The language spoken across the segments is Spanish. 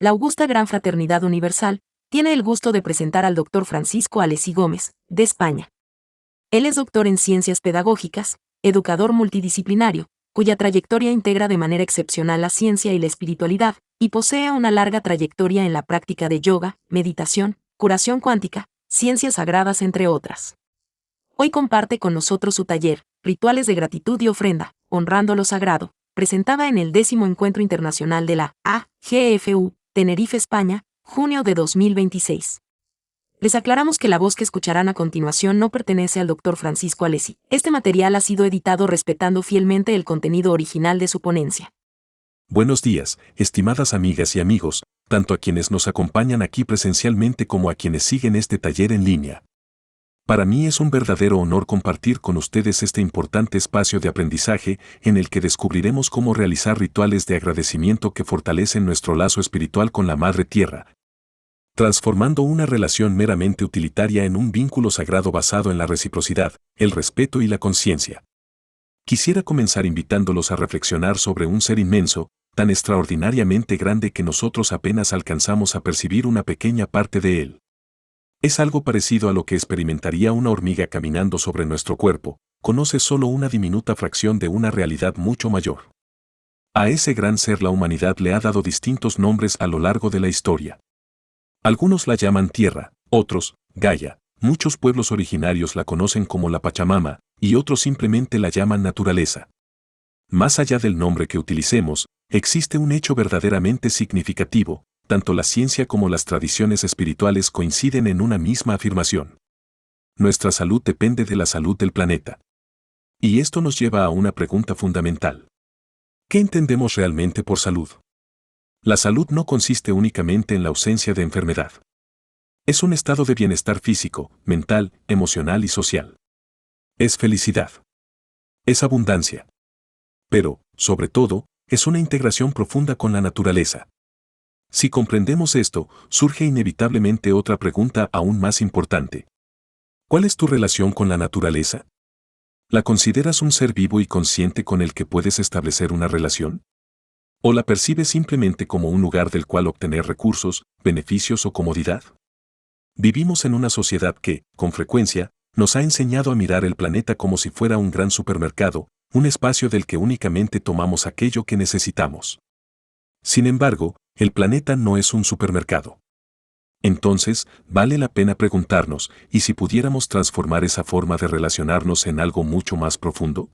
la augusta Gran Fraternidad Universal tiene el gusto de presentar al Dr. Francisco Alessi Gómez, de España. Él es doctor en Ciencias Pedagógicas, educador multidisciplinario, cuya trayectoria integra de manera excepcional la ciencia y la espiritualidad, y posee una larga trayectoria en la práctica de yoga, meditación, curación cuántica, ciencias sagradas, entre otras. Hoy comparte con nosotros su taller, Rituales de Gratitud y Ofrenda, Honrando lo Sagrado, presentada en el 10º Encuentro Internacional de la AGFU, Tenerife, España, junio de 2026. Les aclaramos que la voz que escucharán a continuación no pertenece al Dr. Francisco Alessi. Este material ha sido editado respetando fielmente el contenido original de su ponencia. Buenos días, estimadas amigas y amigos, tanto a quienes nos acompañan aquí presencialmente como a quienes siguen este taller en línea. Para mí es un verdadero honor compartir con ustedes este importante espacio de aprendizaje en el que descubriremos cómo realizar rituales de agradecimiento que fortalecen nuestro lazo espiritual con la Madre Tierra, transformando una relación meramente utilitaria en un vínculo sagrado basado en la reciprocidad, el respeto y la conciencia. Quisiera comenzar invitándolos a reflexionar sobre un ser inmenso, tan extraordinariamente grande que nosotros apenas alcanzamos a percibir una pequeña parte de él. Es algo parecido a lo que experimentaría una hormiga caminando sobre nuestro cuerpo, conoce solo una diminuta fracción de una realidad mucho mayor. A ese gran ser la humanidad le ha dado distintos nombres a lo largo de la historia. Algunos la llaman Tierra, otros, Gaia, muchos pueblos originarios la conocen como la Pachamama, y otros simplemente la llaman naturaleza. Más allá del nombre que utilicemos, existe un hecho verdaderamente significativo, tanto la ciencia como las tradiciones espirituales coinciden en una misma afirmación. Nuestra salud depende de la salud del planeta. Y esto nos lleva a una pregunta fundamental. ¿Qué entendemos realmente por salud? La salud no consiste únicamente en la ausencia de enfermedad. Es un estado de bienestar físico, mental, emocional y social. Es felicidad. Es abundancia. Pero, sobre todo, es una integración profunda con la naturaleza. Si comprendemos esto, surge inevitablemente otra pregunta aún más importante. ¿Cuál es tu relación con la naturaleza? ¿La consideras un ser vivo y consciente con el que puedes establecer una relación? ¿O la percibes simplemente como un lugar del cual obtener recursos, beneficios o comodidad? Vivimos en una sociedad que, con frecuencia, nos ha enseñado a mirar el planeta como si fuera un gran supermercado, un espacio del que únicamente tomamos aquello que necesitamos. Sin embargo, el planeta no es un supermercado. Entonces, vale la pena preguntarnos, ¿y si pudiéramos transformar esa forma de relacionarnos en algo mucho más profundo?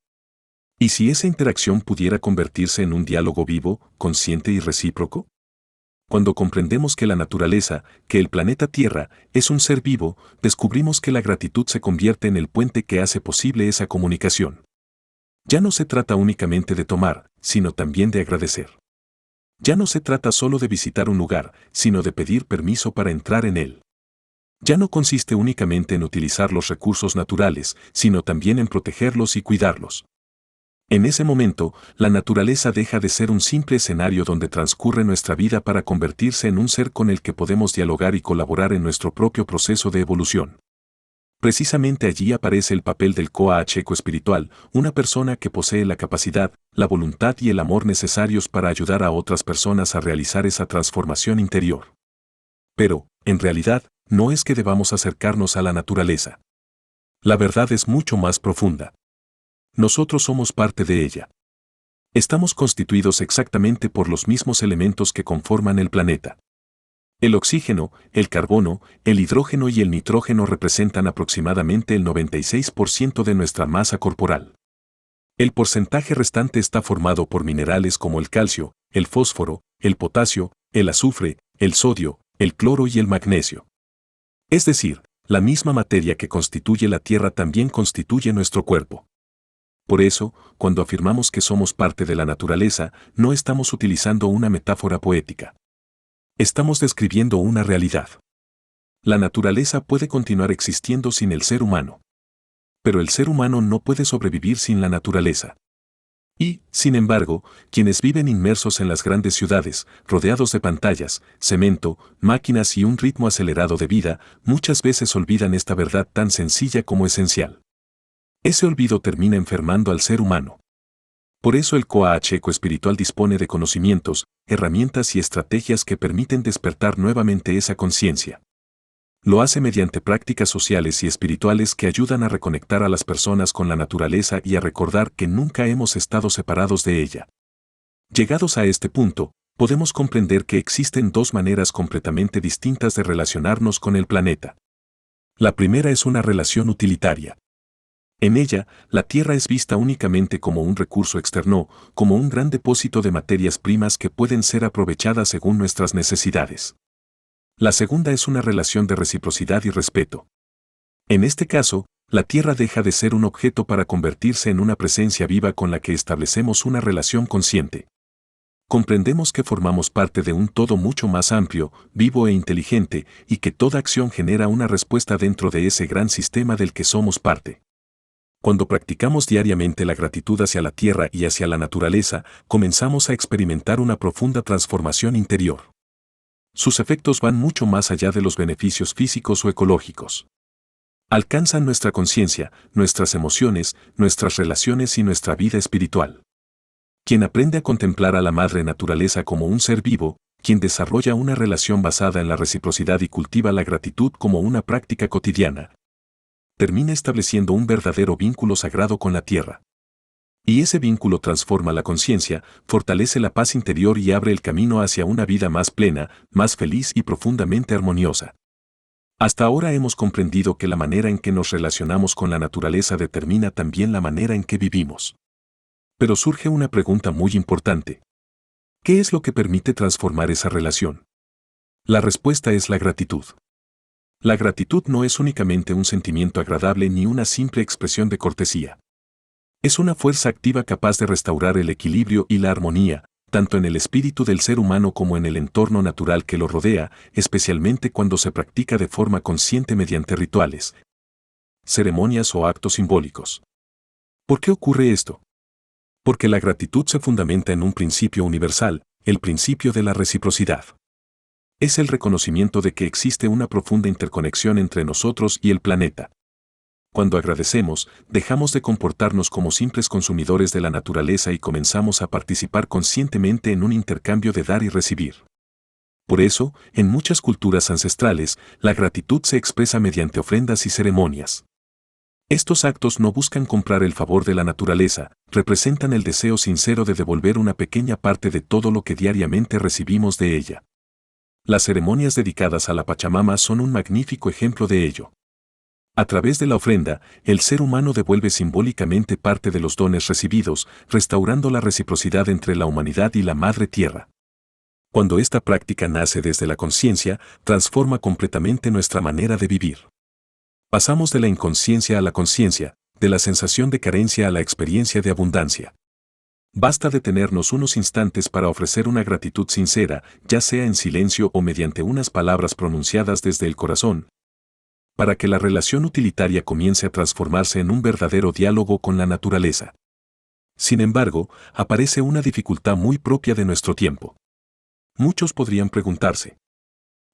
¿Y si esa interacción pudiera convertirse en un diálogo vivo, consciente y recíproco? Cuando comprendemos que la naturaleza, que el planeta Tierra, es un ser vivo, descubrimos que la gratitud se convierte en el puente que hace posible esa comunicación. Ya no se trata únicamente de tomar, sino también de agradecer. Ya no se trata solo de visitar un lugar, sino de pedir permiso para entrar en él. Ya no consiste únicamente en utilizar los recursos naturales, sino también en protegerlos y cuidarlos. En ese momento, la naturaleza deja de ser un simple escenario donde transcurre nuestra vida para convertirse en un ser con el que podemos dialogar y colaborar en nuestro propio proceso de evolución. Precisamente allí aparece el papel del coach ecoespiritual, una persona que posee la capacidad, la voluntad y el amor necesarios para ayudar a otras personas a realizar esa transformación interior. Pero, en realidad, no es que debamos acercarnos a la naturaleza. La verdad es mucho más profunda. Nosotros somos parte de ella. Estamos constituidos exactamente por los mismos elementos que conforman el planeta. El oxígeno, el carbono, el hidrógeno y el nitrógeno representan aproximadamente el 96% de nuestra masa corporal. El porcentaje restante está formado por minerales como el calcio, el fósforo, el potasio, el azufre, el sodio, el cloro y el magnesio. Es decir, la misma materia que constituye la Tierra también constituye nuestro cuerpo. Por eso, cuando afirmamos que somos parte de la naturaleza, no estamos utilizando una metáfora poética. Estamos describiendo una realidad. La naturaleza puede continuar existiendo sin el ser humano. Pero el ser humano no puede sobrevivir sin la naturaleza. Y, sin embargo, quienes viven inmersos en las grandes ciudades, rodeados de pantallas, cemento, máquinas y un ritmo acelerado de vida, muchas veces olvidan esta verdad tan sencilla como esencial. Ese olvido termina enfermando al ser humano. Por eso el coach ecoespiritual dispone de conocimientos, herramientas y estrategias que permiten despertar nuevamente esa conciencia. Lo hace mediante prácticas sociales y espirituales que ayudan a reconectar a las personas con la naturaleza y a recordar que nunca hemos estado separados de ella. Llegados a este punto, podemos comprender que existen dos maneras completamente distintas de relacionarnos con el planeta. La primera es una relación utilitaria. En ella, la Tierra es vista únicamente como un recurso externo, como un gran depósito de materias primas que pueden ser aprovechadas según nuestras necesidades. La segunda es una relación de reciprocidad y respeto. En este caso, la Tierra deja de ser un objeto para convertirse en una presencia viva con la que establecemos una relación consciente. Comprendemos que formamos parte de un todo mucho más amplio, vivo e inteligente, y que toda acción genera una respuesta dentro de ese gran sistema del que somos parte. Cuando practicamos diariamente la gratitud hacia la Tierra y hacia la naturaleza, comenzamos a experimentar una profunda transformación interior. Sus efectos van mucho más allá de los beneficios físicos o ecológicos. Alcanzan nuestra conciencia, nuestras emociones, nuestras relaciones y nuestra vida espiritual. Quien aprende a contemplar a la madre naturaleza como un ser vivo, quien desarrolla una relación basada en la reciprocidad y cultiva la gratitud como una práctica cotidiana, termina estableciendo un verdadero vínculo sagrado con la tierra. Y ese vínculo transforma la conciencia, fortalece la paz interior y abre el camino hacia una vida más plena, más feliz y profundamente armoniosa. Hasta ahora hemos comprendido que la manera en que nos relacionamos con la naturaleza determina también la manera en que vivimos. Pero surge una pregunta muy importante. ¿Qué es lo que permite transformar esa relación? La respuesta es la gratitud. La gratitud no es únicamente un sentimiento agradable ni una simple expresión de cortesía. Es una fuerza activa capaz de restaurar el equilibrio y la armonía, tanto en el espíritu del ser humano como en el entorno natural que lo rodea, especialmente cuando se practica de forma consciente mediante rituales, ceremonias o actos simbólicos. ¿Por qué ocurre esto? Porque la gratitud se fundamenta en un principio universal, el principio de la reciprocidad. Es el reconocimiento de que existe una profunda interconexión entre nosotros y el planeta. Cuando agradecemos, dejamos de comportarnos como simples consumidores de la naturaleza y comenzamos a participar conscientemente en un intercambio de dar y recibir. Por eso, en muchas culturas ancestrales, la gratitud se expresa mediante ofrendas y ceremonias. Estos actos no buscan comprar el favor de la naturaleza, representan el deseo sincero de devolver una pequeña parte de todo lo que diariamente recibimos de ella. Las ceremonias dedicadas a la Pachamama son un magnífico ejemplo de ello. A través de la ofrenda, el ser humano devuelve simbólicamente parte de los dones recibidos, restaurando la reciprocidad entre la humanidad y la Madre Tierra. Cuando esta práctica nace desde la conciencia, transforma completamente nuestra manera de vivir. Pasamos de la inconsciencia a la conciencia, de la sensación de carencia a la experiencia de abundancia. Basta detenernos unos instantes para ofrecer una gratitud sincera, ya sea en silencio o mediante unas palabras pronunciadas desde el corazón, para que la relación utilitaria comience a transformarse en un verdadero diálogo con la naturaleza. Sin embargo, aparece una dificultad muy propia de nuestro tiempo. Muchos podrían preguntarse,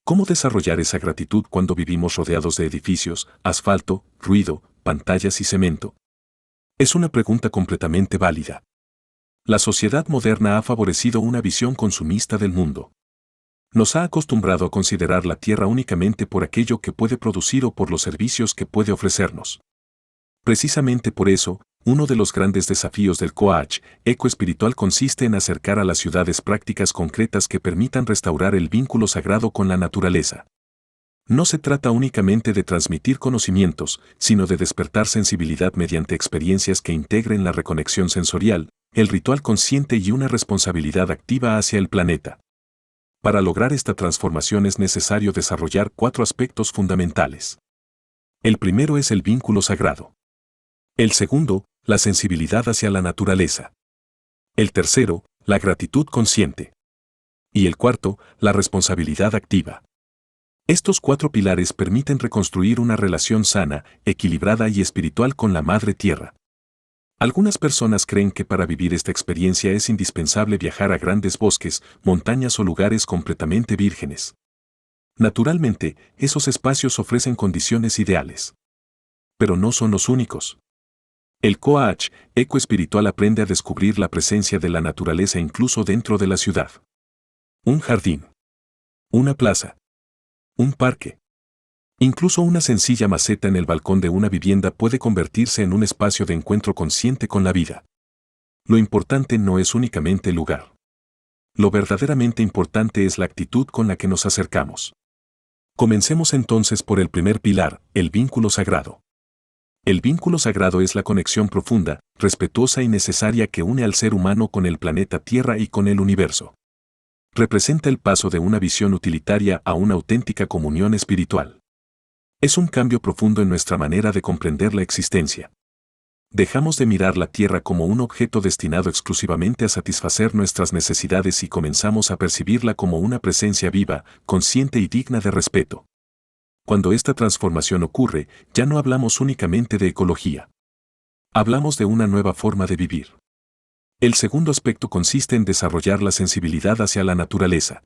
¿cómo desarrollar esa gratitud cuando vivimos rodeados de edificios, asfalto, ruido, pantallas y cemento? Es una pregunta completamente válida. La sociedad moderna ha favorecido una visión consumista del mundo. Nos ha acostumbrado a considerar la tierra únicamente por aquello que puede producir o por los servicios que puede ofrecernos. Precisamente por eso, uno de los grandes desafíos del coach ecoespiritual consiste en acercar a las ciudades prácticas concretas que permitan restaurar el vínculo sagrado con la naturaleza. No se trata únicamente de transmitir conocimientos, sino de despertar sensibilidad mediante experiencias que integren la reconexión sensorial, el ritual consciente y una responsabilidad activa hacia el planeta. Para lograr esta transformación es necesario desarrollar 4 aspectos fundamentales. El primero es el vínculo sagrado. El segundo, la sensibilidad hacia la naturaleza. El tercero, la gratitud consciente. Y el cuarto, la responsabilidad activa. Estos 4 pilares permiten reconstruir una relación sana, equilibrada y espiritual con la Madre Tierra. Algunas personas creen que para vivir esta experiencia es indispensable viajar a grandes bosques, montañas o lugares completamente vírgenes. Naturalmente, esos espacios ofrecen condiciones ideales. Pero no son los únicos. El coach ecoespiritual aprende a descubrir la presencia de la naturaleza incluso dentro de la ciudad. Un jardín. Una plaza. Un parque. Incluso una sencilla maceta en el balcón de una vivienda puede convertirse en un espacio de encuentro consciente con la vida. Lo importante no es únicamente el lugar. Lo verdaderamente importante es la actitud con la que nos acercamos. Comencemos entonces por el primer pilar, el vínculo sagrado. El vínculo sagrado es la conexión profunda, respetuosa y necesaria que une al ser humano con el planeta Tierra y con el universo. Representa el paso de una visión utilitaria a una auténtica comunión espiritual. Es un cambio profundo en nuestra manera de comprender la existencia. Dejamos de mirar la Tierra como un objeto destinado exclusivamente a satisfacer nuestras necesidades y comenzamos a percibirla como una presencia viva, consciente y digna de respeto. Cuando esta transformación ocurre, ya no hablamos únicamente de ecología. Hablamos de una nueva forma de vivir. El segundo aspecto consiste en desarrollar la sensibilidad hacia la naturaleza.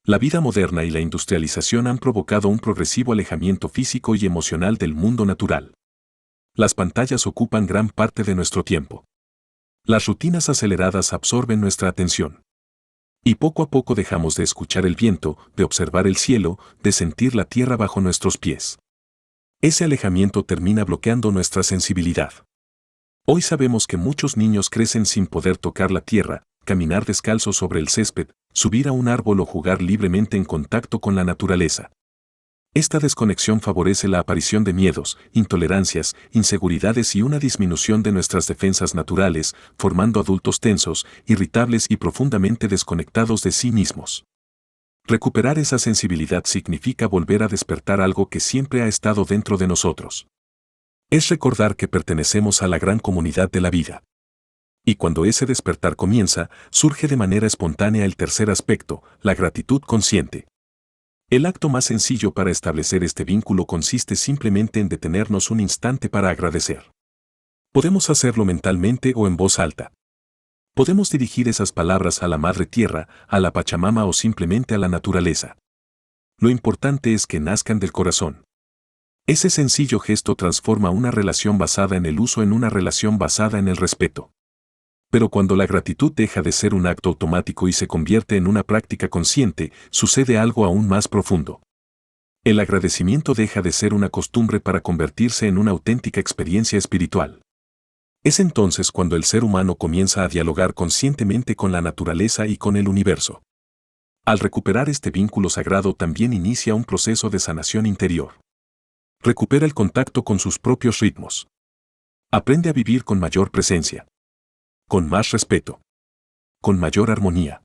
La vida moderna y la industrialización han provocado un progresivo alejamiento físico y emocional del mundo natural. Las pantallas ocupan gran parte de nuestro tiempo. Las rutinas aceleradas absorben nuestra atención. Y poco a poco dejamos de escuchar el viento, de observar el cielo, de sentir la tierra bajo nuestros pies. Ese alejamiento termina bloqueando nuestra sensibilidad. Hoy sabemos que muchos niños crecen sin poder tocar la tierra, caminar descalzos sobre el césped, subir a un árbol o jugar libremente en contacto con la naturaleza. Esta desconexión favorece la aparición de miedos, intolerancias, inseguridades y una disminución de nuestras defensas naturales, formando adultos tensos, irritables y profundamente desconectados de sí mismos. Recuperar esa sensibilidad significa volver a despertar algo que siempre ha estado dentro de nosotros. Es recordar que pertenecemos a la gran comunidad de la vida. Y cuando ese despertar comienza, surge de manera espontánea el tercer aspecto, la gratitud consciente. El acto más sencillo para establecer este vínculo consiste simplemente en detenernos un instante para agradecer. Podemos hacerlo mentalmente o en voz alta. Podemos dirigir esas palabras a la Madre Tierra, a la Pachamama o simplemente a la naturaleza. Lo importante es que nazcan del corazón. Ese sencillo gesto transforma una relación basada en el uso en una relación basada en el respeto. Pero cuando la gratitud deja de ser un acto automático y se convierte en una práctica consciente, sucede algo aún más profundo. El agradecimiento deja de ser una costumbre para convertirse en una auténtica experiencia espiritual. Es entonces cuando el ser humano comienza a dialogar conscientemente con la naturaleza y con el universo. Al recuperar este vínculo sagrado también inicia un proceso de sanación interior. Recupera el contacto con sus propios ritmos. Aprende a vivir con mayor presencia. Con más respeto. Con mayor armonía.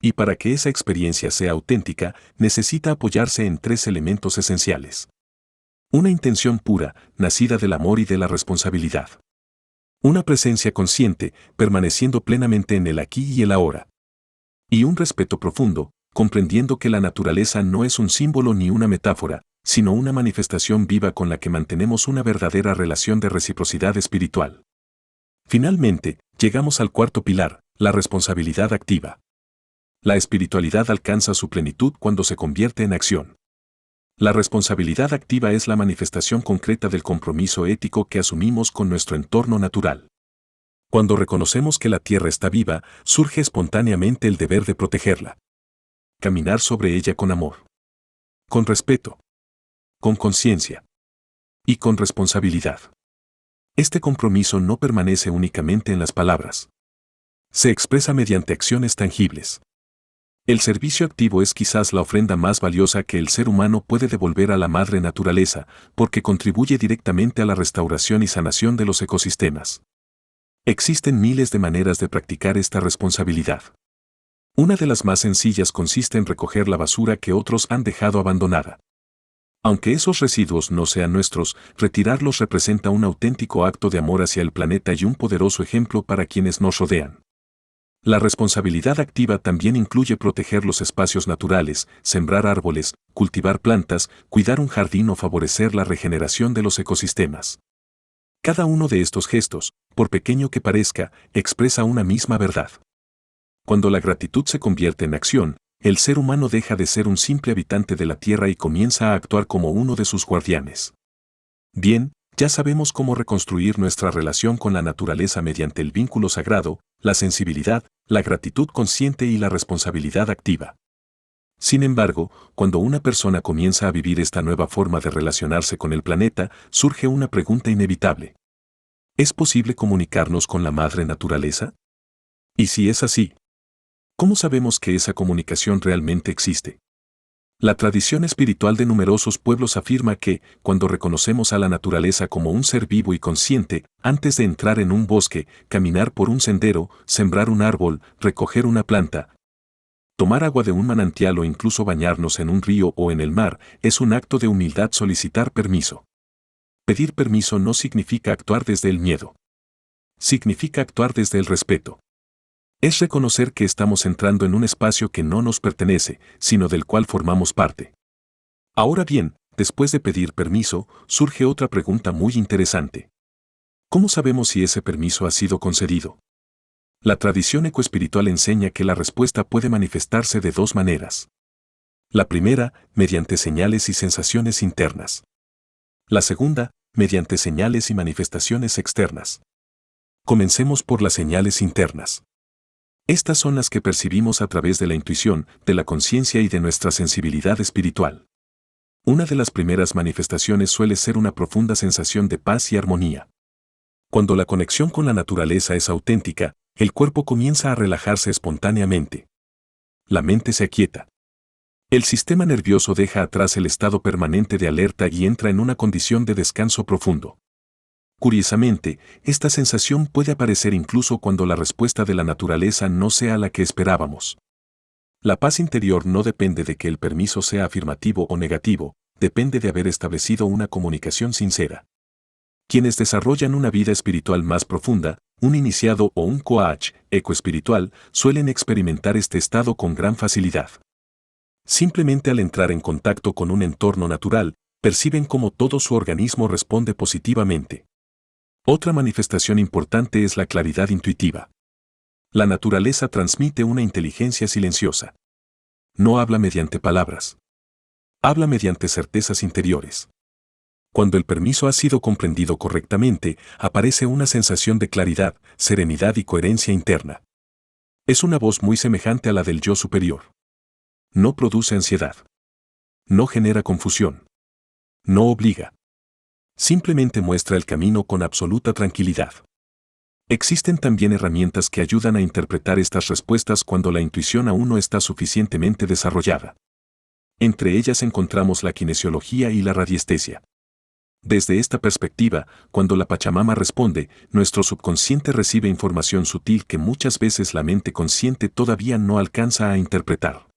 Y para que esa experiencia sea auténtica, necesita apoyarse en tres elementos esenciales. Una intención pura, nacida del amor y de la responsabilidad. Una presencia consciente, permaneciendo plenamente en el aquí y el ahora. Y un respeto profundo, comprendiendo que la naturaleza no es un símbolo ni una metáfora, sino una manifestación viva con la que mantenemos una verdadera relación de reciprocidad espiritual. Finalmente, llegamos al cuarto pilar, la responsabilidad activa. La espiritualidad alcanza su plenitud cuando se convierte en acción. La responsabilidad activa es la manifestación concreta del compromiso ético que asumimos con nuestro entorno natural. Cuando reconocemos que la Tierra está viva, surge espontáneamente el deber de protegerla. Caminar sobre ella con amor. Con respeto. Con conciencia. Y con responsabilidad. Este compromiso no permanece únicamente en las palabras. Se expresa mediante acciones tangibles. El servicio activo es quizás la ofrenda más valiosa que el ser humano puede devolver a la madre naturaleza, porque contribuye directamente a la restauración y sanación de los ecosistemas. Existen miles de maneras de practicar esta responsabilidad. Una de las más sencillas consiste en recoger la basura que otros han dejado abandonada. Aunque esos residuos no sean nuestros, retirarlos representa un auténtico acto de amor hacia el planeta y un poderoso ejemplo para quienes nos rodean. La responsabilidad activa también incluye proteger los espacios naturales, sembrar árboles, cultivar plantas, cuidar un jardín o favorecer la regeneración de los ecosistemas. Cada uno de estos gestos, por pequeño que parezca, expresa una misma verdad. Cuando la gratitud se convierte en acción, el ser humano deja de ser un simple habitante de la Tierra y comienza a actuar como uno de sus guardianes. Bien, Ya sabemos cómo reconstruir nuestra relación con la naturaleza mediante el vínculo sagrado, la sensibilidad, la gratitud consciente y la responsabilidad activa. Sin embargo, cuando una persona comienza a vivir esta nueva forma de relacionarse con el planeta, surge una pregunta inevitable. ¿Es posible comunicarnos con la madre naturaleza? Y si es así, ¿cómo sabemos que esa comunicación realmente existe? La tradición espiritual de numerosos pueblos afirma que, cuando reconocemos a la naturaleza como un ser vivo y consciente, antes de entrar en un bosque, caminar por un sendero, sembrar un árbol, recoger una planta, tomar agua de un manantial o incluso bañarnos en un río o en el mar, es un acto de humildad solicitar permiso. Pedir permiso no significa actuar desde el miedo. Significa actuar desde el respeto. Es reconocer que estamos entrando en un espacio que no nos pertenece, sino del cual formamos parte. Ahora bien, después de pedir permiso, surge otra pregunta muy interesante. ¿Cómo sabemos si ese permiso ha sido concedido? La tradición ecoespiritual enseña que la respuesta puede manifestarse de dos maneras. La primera, mediante señales y sensaciones internas. La segunda, mediante señales y manifestaciones externas. Comencemos por las señales internas. Estas son las que percibimos a través de la intuición, de la conciencia y de nuestra sensibilidad espiritual. Una de las primeras manifestaciones suele ser una profunda sensación de paz y armonía. Cuando la conexión con la naturaleza es auténtica, el cuerpo comienza a relajarse espontáneamente. La mente se aquieta. El sistema nervioso deja atrás el estado permanente de alerta y entra en una condición de descanso profundo. Curiosamente, esta sensación puede aparecer incluso cuando la respuesta de la naturaleza no sea la que esperábamos. La paz interior no depende de que el permiso sea afirmativo o negativo, depende de haber establecido una comunicación sincera. Quienes desarrollan una vida espiritual más profunda, un iniciado o un coach ecoespiritual, suelen experimentar este estado con gran facilidad. Simplemente al entrar en contacto con un entorno natural, perciben cómo todo su organismo responde positivamente. Otra manifestación importante es la claridad intuitiva. La naturaleza transmite una inteligencia silenciosa. No habla mediante palabras. Habla mediante certezas interiores. Cuando el permiso ha sido comprendido correctamente, aparece una sensación de claridad, serenidad y coherencia interna. Es una voz muy semejante a la del yo superior. No produce ansiedad. No genera confusión. No obliga. Simplemente muestra el camino con absoluta tranquilidad. Existen también herramientas que ayudan a interpretar estas respuestas cuando la intuición aún no está suficientemente desarrollada. Entre ellas encontramos la kinesiología y la radiestesia. Desde esta perspectiva, cuando la Pachamama responde, nuestro subconsciente recibe información sutil que muchas veces la mente consciente todavía no alcanza a interpretar.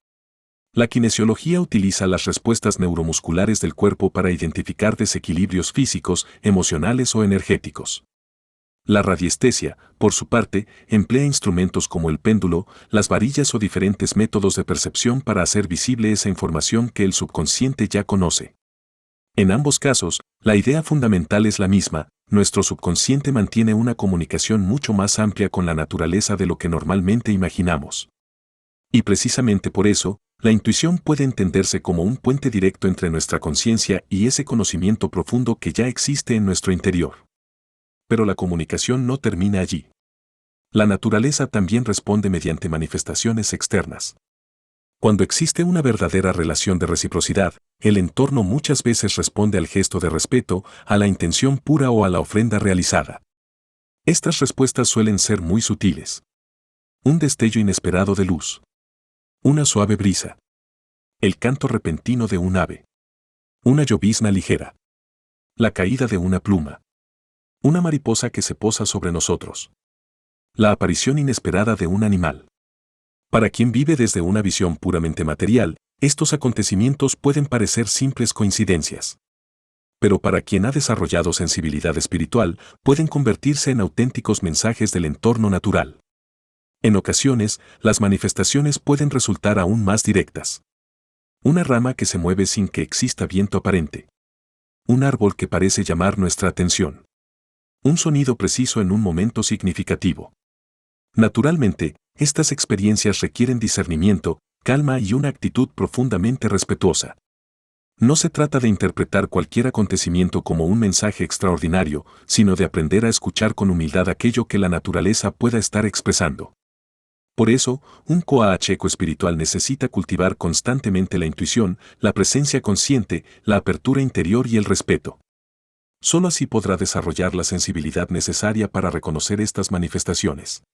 La kinesiología utiliza las respuestas neuromusculares del cuerpo para identificar desequilibrios físicos, emocionales o energéticos. La radiestesia, por su parte, emplea instrumentos como el péndulo, las varillas o diferentes métodos de percepción para hacer visible esa información que el subconsciente ya conoce. En ambos casos, la idea fundamental es la misma: nuestro subconsciente mantiene una comunicación mucho más amplia con la naturaleza de lo que normalmente imaginamos. Y precisamente por eso, la intuición puede entenderse como un puente directo entre nuestra conciencia y ese conocimiento profundo que ya existe en nuestro interior. Pero la comunicación no termina allí. La naturaleza también responde mediante manifestaciones externas. Cuando existe una verdadera relación de reciprocidad, el entorno muchas veces responde al gesto de respeto, a la intención pura o a la ofrenda realizada. Estas respuestas suelen ser muy sutiles. Un destello inesperado de luz. Una suave brisa. El canto repentino de un ave. Una llovizna ligera. La caída de una pluma. Una mariposa que se posa sobre nosotros. La aparición inesperada de un animal. Para quien vive desde una visión puramente material, estos acontecimientos pueden parecer simples coincidencias. Pero para quien ha desarrollado sensibilidad espiritual, pueden convertirse en auténticos mensajes del entorno natural. En ocasiones, las manifestaciones pueden resultar aún más directas. Una rama que se mueve sin que exista viento aparente. Un árbol que parece llamar nuestra atención. Un sonido preciso en un momento significativo. Naturalmente, estas experiencias requieren discernimiento, calma y una actitud profundamente respetuosa. No se trata de interpretar cualquier acontecimiento como un mensaje extraordinario, sino de aprender a escuchar con humildad aquello que la naturaleza pueda estar expresando. Por eso, un coach ecoespiritual necesita cultivar constantemente la intuición, la presencia consciente, la apertura interior y el respeto. Solo así podrá desarrollar la sensibilidad necesaria para reconocer estas manifestaciones.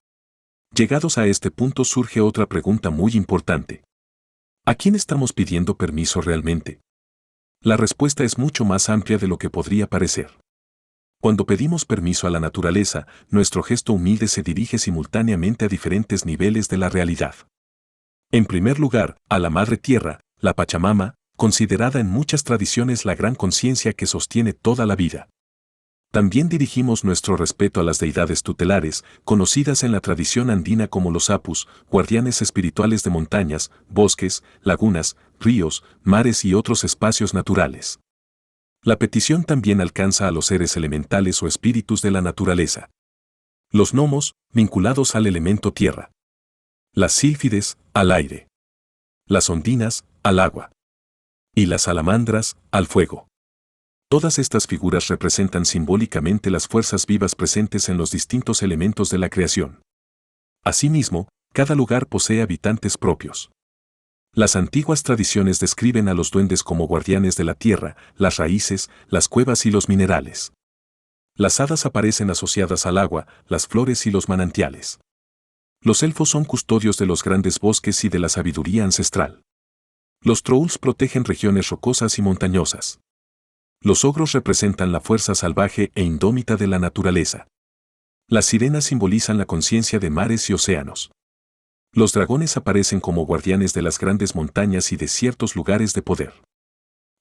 Llegados a este punto surge otra pregunta muy importante. ¿A quién estamos pidiendo permiso realmente? La respuesta es mucho más amplia de lo que podría parecer. Cuando pedimos permiso a la naturaleza, nuestro gesto humilde se dirige simultáneamente a diferentes niveles de la realidad. En primer lugar, a la Madre Tierra, la Pachamama, considerada en muchas tradiciones la gran conciencia que sostiene toda la vida. También dirigimos nuestro respeto a las deidades tutelares, conocidas en la tradición andina como los apus, guardianes espirituales de montañas, bosques, lagunas, ríos, mares y otros espacios naturales. La petición también alcanza a los seres elementales o espíritus de la naturaleza. Los gnomos, vinculados al elemento tierra. Las sílfides, al aire. Las ondinas, al agua. Y las salamandras, al fuego. Todas estas figuras representan simbólicamente las fuerzas vivas presentes en los distintos elementos de la creación. Asimismo, cada lugar posee habitantes propios. Las antiguas tradiciones describen a los duendes como guardianes de la tierra, las raíces, las cuevas y los minerales. Las hadas aparecen asociadas al agua, las flores y los manantiales. Los elfos son custodios de los grandes bosques y de la sabiduría ancestral. Los trolls protegen regiones rocosas y montañosas. Los ogros representan la fuerza salvaje e indómita de la naturaleza. Las sirenas simbolizan la conciencia de mares y océanos. Los dragones aparecen como guardianes de las grandes montañas y de ciertos lugares de poder.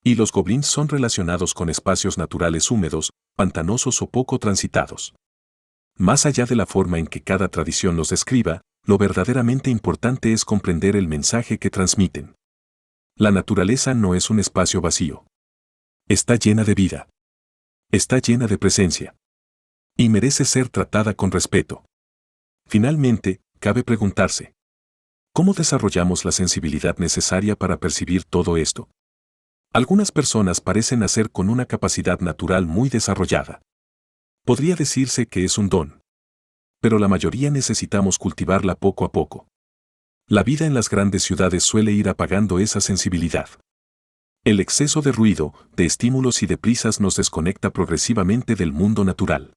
Y los goblins son relacionados con espacios naturales húmedos, pantanosos o poco transitados. Más allá de la forma en que cada tradición los describa, lo verdaderamente importante es comprender el mensaje que transmiten. La naturaleza no es un espacio vacío. Está llena de vida. Está llena de presencia. Y merece ser tratada con respeto. Finalmente, cabe preguntarse: ¿cómo desarrollamos la sensibilidad necesaria para percibir todo esto? Algunas personas parecen nacer con una capacidad natural muy desarrollada. Podría decirse que es un don. Pero la mayoría necesitamos cultivarla poco a poco. La vida en las grandes ciudades suele ir apagando esa sensibilidad. El exceso de ruido, de estímulos y de prisas nos desconecta progresivamente del mundo natural.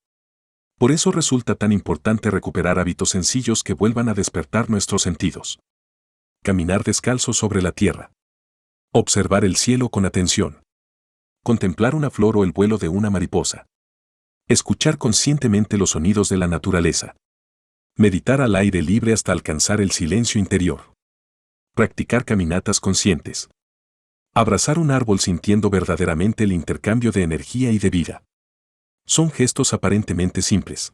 Por eso resulta tan importante recuperar hábitos sencillos que vuelvan a despertar nuestros sentidos. Caminar descalzo sobre la tierra. Observar el cielo con atención. Contemplar una flor o el vuelo de una mariposa. Escuchar conscientemente los sonidos de la naturaleza. Meditar al aire libre hasta alcanzar el silencio interior. Practicar caminatas conscientes. Abrazar un árbol sintiendo verdaderamente el intercambio de energía y de vida. Son gestos aparentemente simples.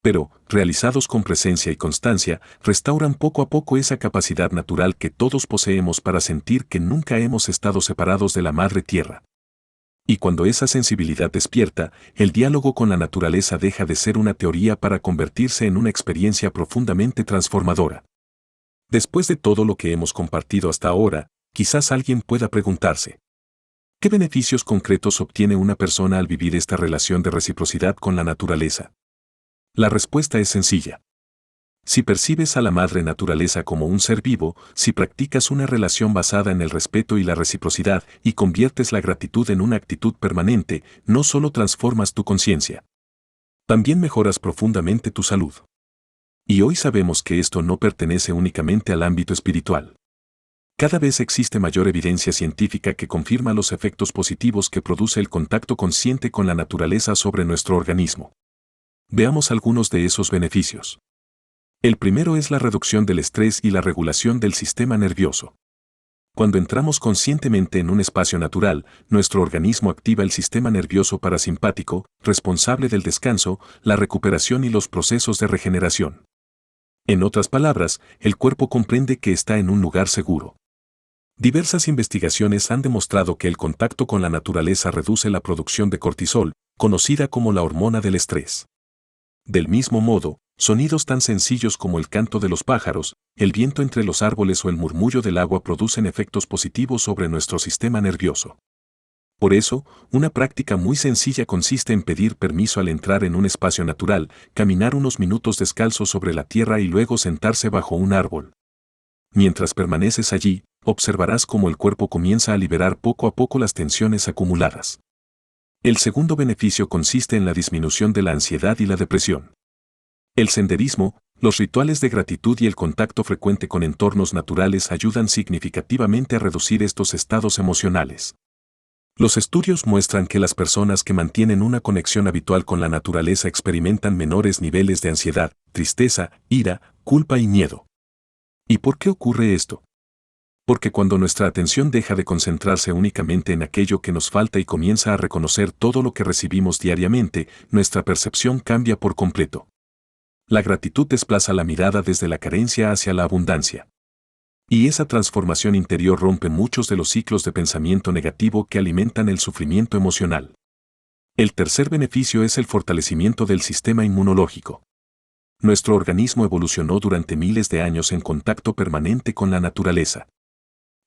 Pero, realizados con presencia y constancia, restauran poco a poco esa capacidad natural que todos poseemos para sentir que nunca hemos estado separados de la Madre Tierra. Y cuando esa sensibilidad despierta, el diálogo con la naturaleza deja de ser una teoría para convertirse en una experiencia profundamente transformadora. Después de todo lo que hemos compartido hasta ahora, quizás alguien pueda preguntarse: ¿qué beneficios concretos obtiene una persona al vivir esta relación de reciprocidad con la naturaleza? La respuesta es sencilla. Si percibes a la madre naturaleza como un ser vivo, si practicas una relación basada en el respeto y la reciprocidad y conviertes la gratitud en una actitud permanente, no solo transformas tu conciencia, también mejoras profundamente tu salud. Y hoy sabemos que esto no pertenece únicamente al ámbito espiritual. Cada vez existe mayor evidencia científica que confirma los efectos positivos que produce el contacto consciente con la naturaleza sobre nuestro organismo. Veamos algunos de esos beneficios. El primero es la reducción del estrés y la regulación del sistema nervioso. Cuando entramos conscientemente en un espacio natural, nuestro organismo activa el sistema nervioso parasimpático, responsable del descanso, la recuperación y los procesos de regeneración. En otras palabras, el cuerpo comprende que está en un lugar seguro. Diversas investigaciones han demostrado que el contacto con la naturaleza reduce la producción de cortisol, conocida como la hormona del estrés. Del mismo modo, Sonidos tan sencillos como el canto de los pájaros, el viento entre los árboles o el murmullo del agua producen efectos positivos sobre nuestro sistema nervioso. Por eso, una práctica muy sencilla consiste en pedir permiso al entrar en un espacio natural, caminar unos minutos descalzo sobre la tierra y luego sentarse bajo un árbol. Mientras permaneces allí, observarás cómo el cuerpo comienza a liberar poco a poco las tensiones acumuladas. El segundo beneficio consiste en la disminución de la ansiedad y la depresión. El senderismo, los rituales de gratitud y el contacto frecuente con entornos naturales ayudan significativamente a reducir estos estados emocionales. Los estudios muestran que las personas que mantienen una conexión habitual con la naturaleza experimentan menores niveles de ansiedad, tristeza, ira, culpa y miedo. ¿Y por qué ocurre esto? Porque cuando nuestra atención deja de concentrarse únicamente en aquello que nos falta y comienza a reconocer todo lo que recibimos diariamente, nuestra percepción cambia por completo. La gratitud desplaza la mirada desde la carencia hacia la abundancia. Y esa transformación interior rompe muchos de los ciclos de pensamiento negativo que alimentan el sufrimiento emocional. El tercer beneficio es el fortalecimiento del sistema inmunológico. Nuestro organismo evolucionó durante miles de años en contacto permanente con la naturaleza.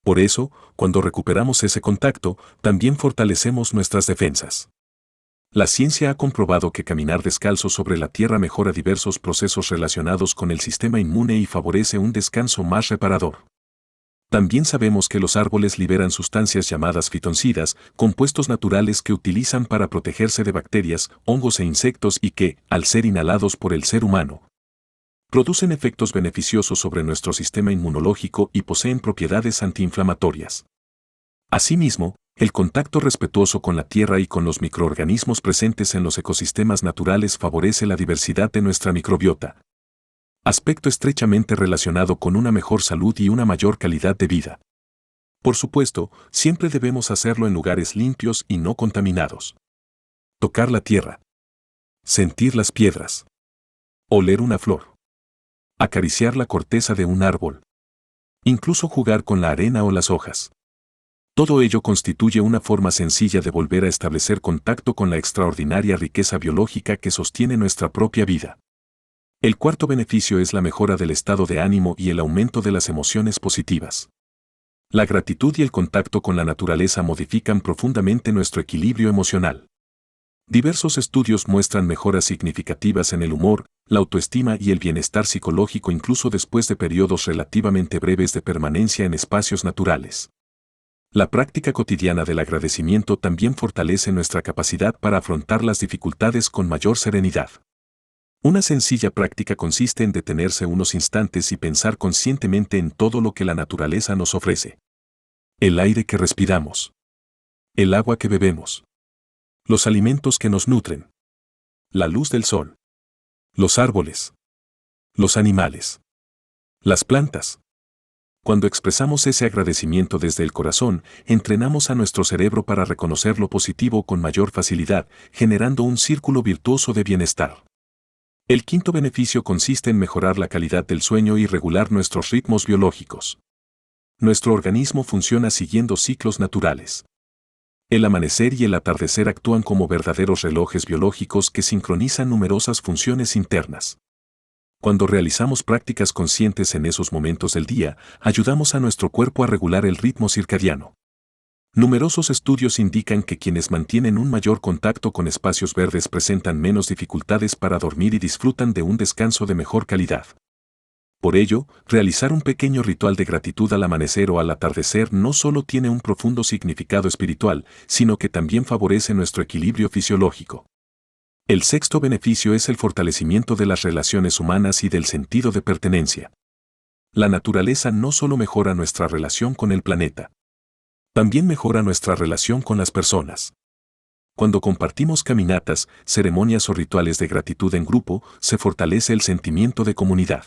Por eso, cuando recuperamos ese contacto, también fortalecemos nuestras defensas. La ciencia ha comprobado que caminar descalzo sobre la tierra mejora diversos procesos relacionados con el sistema inmune y favorece un descanso más reparador. También sabemos que los árboles liberan sustancias llamadas fitoncidas, compuestos naturales que utilizan para protegerse de bacterias, hongos e insectos y que, al ser inhalados por el ser humano, producen efectos beneficiosos sobre nuestro sistema inmunológico y poseen propiedades antiinflamatorias. Asimismo, el contacto respetuoso con la tierra y con los microorganismos presentes en los ecosistemas naturales favorece la diversidad de nuestra microbiota, aspecto estrechamente relacionado con una mejor salud y una mayor calidad de vida. Por supuesto, siempre debemos hacerlo en lugares limpios y no contaminados. Tocar la tierra. Sentir las piedras. Oler una flor. Acariciar la corteza de un árbol. Incluso jugar con la arena o las hojas. Todo ello constituye una forma sencilla de volver a establecer contacto con la extraordinaria riqueza biológica que sostiene nuestra propia vida. El cuarto beneficio es la mejora del estado de ánimo y el aumento de las emociones positivas. La gratitud y el contacto con la naturaleza modifican profundamente nuestro equilibrio emocional. Diversos estudios muestran mejoras significativas en el humor, la autoestima y el bienestar psicológico incluso después de periodos relativamente breves de permanencia en espacios naturales. La práctica cotidiana del agradecimiento también fortalece nuestra capacidad para afrontar las dificultades con mayor serenidad. Una sencilla práctica consiste en detenerse unos instantes y pensar conscientemente en todo lo que la naturaleza nos ofrece. El aire que respiramos. El agua que bebemos. Los alimentos que nos nutren. La luz del sol. Los árboles. Los animales. Las plantas. Cuando expresamos ese agradecimiento desde el corazón, entrenamos a nuestro cerebro para reconocer lo positivo con mayor facilidad, generando un círculo virtuoso de bienestar. El quinto beneficio consiste en mejorar la calidad del sueño y regular nuestros ritmos biológicos. Nuestro organismo funciona siguiendo ciclos naturales. El amanecer y el atardecer actúan como verdaderos relojes biológicos que sincronizan numerosas funciones internas. Cuando realizamos prácticas conscientes en esos momentos del día, ayudamos a nuestro cuerpo a regular el ritmo circadiano. Numerosos estudios indican que quienes mantienen un mayor contacto con espacios verdes presentan menos dificultades para dormir y disfrutan de un descanso de mejor calidad. Por ello, realizar un pequeño ritual de gratitud al amanecer o al atardecer no solo tiene un profundo significado espiritual, sino que también favorece nuestro equilibrio fisiológico. El sexto beneficio es el fortalecimiento de las relaciones humanas y del sentido de pertenencia. La naturaleza no solo mejora nuestra relación con el planeta, también mejora nuestra relación con las personas. Cuando compartimos caminatas, ceremonias o rituales de gratitud en grupo, se fortalece el sentimiento de comunidad.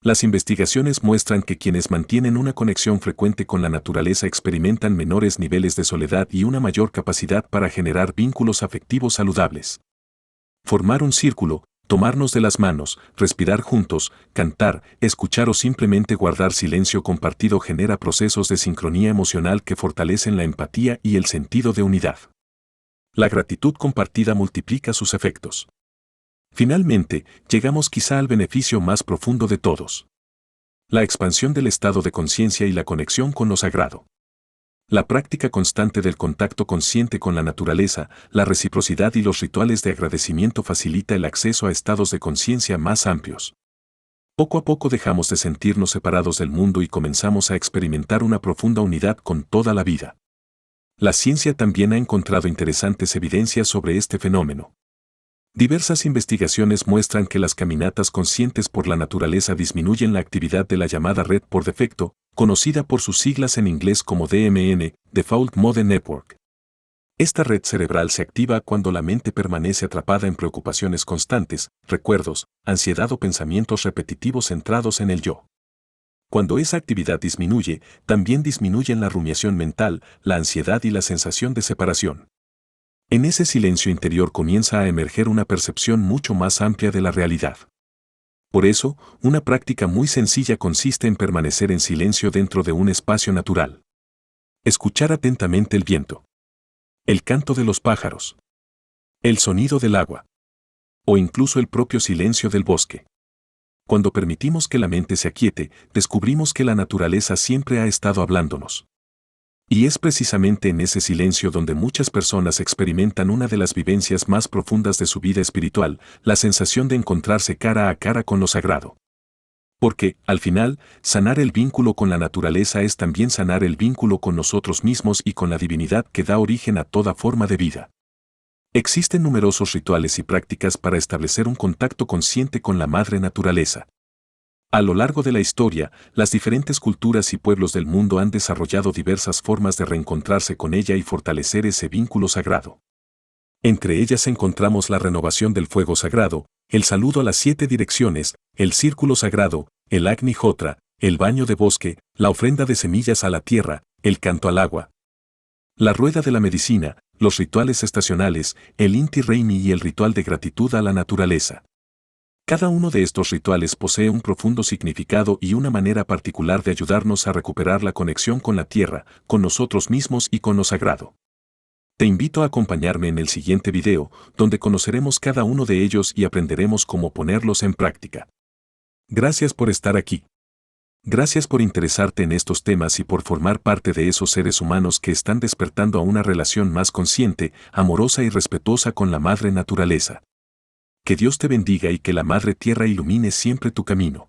Las investigaciones muestran que quienes mantienen una conexión frecuente con la naturaleza experimentan menores niveles de soledad y una mayor capacidad para generar vínculos afectivos saludables. Formar un círculo, tomarnos de las manos, respirar juntos, cantar, escuchar o simplemente guardar silencio compartido genera procesos de sincronía emocional que fortalecen la empatía y el sentido de unidad. La gratitud compartida multiplica sus efectos. Finalmente, llegamos quizá al beneficio más profundo de todos. La expansión del estado de conciencia y la conexión con lo sagrado. La práctica constante del contacto consciente con la naturaleza, la reciprocidad y los rituales de agradecimiento facilita el acceso a estados de conciencia más amplios. Poco a poco dejamos de sentirnos separados del mundo y comenzamos a experimentar una profunda unidad con toda la vida. La ciencia también ha encontrado interesantes evidencias sobre este fenómeno. Diversas investigaciones muestran que las caminatas conscientes por la naturaleza disminuyen la actividad de la llamada red por defecto, conocida por sus siglas en inglés como DMN, Default Mode Network. Esta red cerebral se activa cuando la mente permanece atrapada en preocupaciones constantes, recuerdos, ansiedad o pensamientos repetitivos centrados en el yo. Cuando esa actividad disminuye, también disminuyen la rumiación mental, la ansiedad y la sensación de separación. En ese silencio interior comienza a emerger una percepción mucho más amplia de la realidad. Por eso, una práctica muy sencilla consiste en permanecer en silencio dentro de un espacio natural. Escuchar atentamente el viento, el canto de los pájaros, el sonido del agua, o incluso el propio silencio del bosque. Cuando permitimos que la mente se aquiete, descubrimos que la naturaleza siempre ha estado hablándonos. Y es precisamente en ese silencio donde muchas personas experimentan una de las vivencias más profundas de su vida espiritual, la sensación de encontrarse cara a cara con lo sagrado. Porque, al final, sanar el vínculo con la naturaleza es también sanar el vínculo con nosotros mismos y con la divinidad que da origen a toda forma de vida. Existen numerosos rituales y prácticas para establecer un contacto consciente con la madre naturaleza. A lo largo de la historia, las diferentes culturas y pueblos del mundo han desarrollado diversas formas de reencontrarse con ella y fortalecer ese vínculo sagrado. Entre ellas encontramos la renovación del fuego sagrado, el saludo a las 7 direcciones, el círculo sagrado, el Agni Hotra, el baño de bosque, la ofrenda de semillas a la tierra, el canto al agua, la rueda de la medicina, los rituales estacionales, el Inti Raymi y el ritual de gratitud a la naturaleza. Cada uno de estos rituales posee un profundo significado y una manera particular de ayudarnos a recuperar la conexión con la tierra, con nosotros mismos y con lo sagrado. Te invito a acompañarme en el siguiente video, donde conoceremos cada uno de ellos y aprenderemos cómo ponerlos en práctica. Gracias por estar aquí. Gracias por interesarte en estos temas y por formar parte de esos seres humanos que están despertando a una relación más consciente, amorosa y respetuosa con la madre naturaleza. Que Dios te bendiga y que la Madre Tierra ilumine siempre tu camino.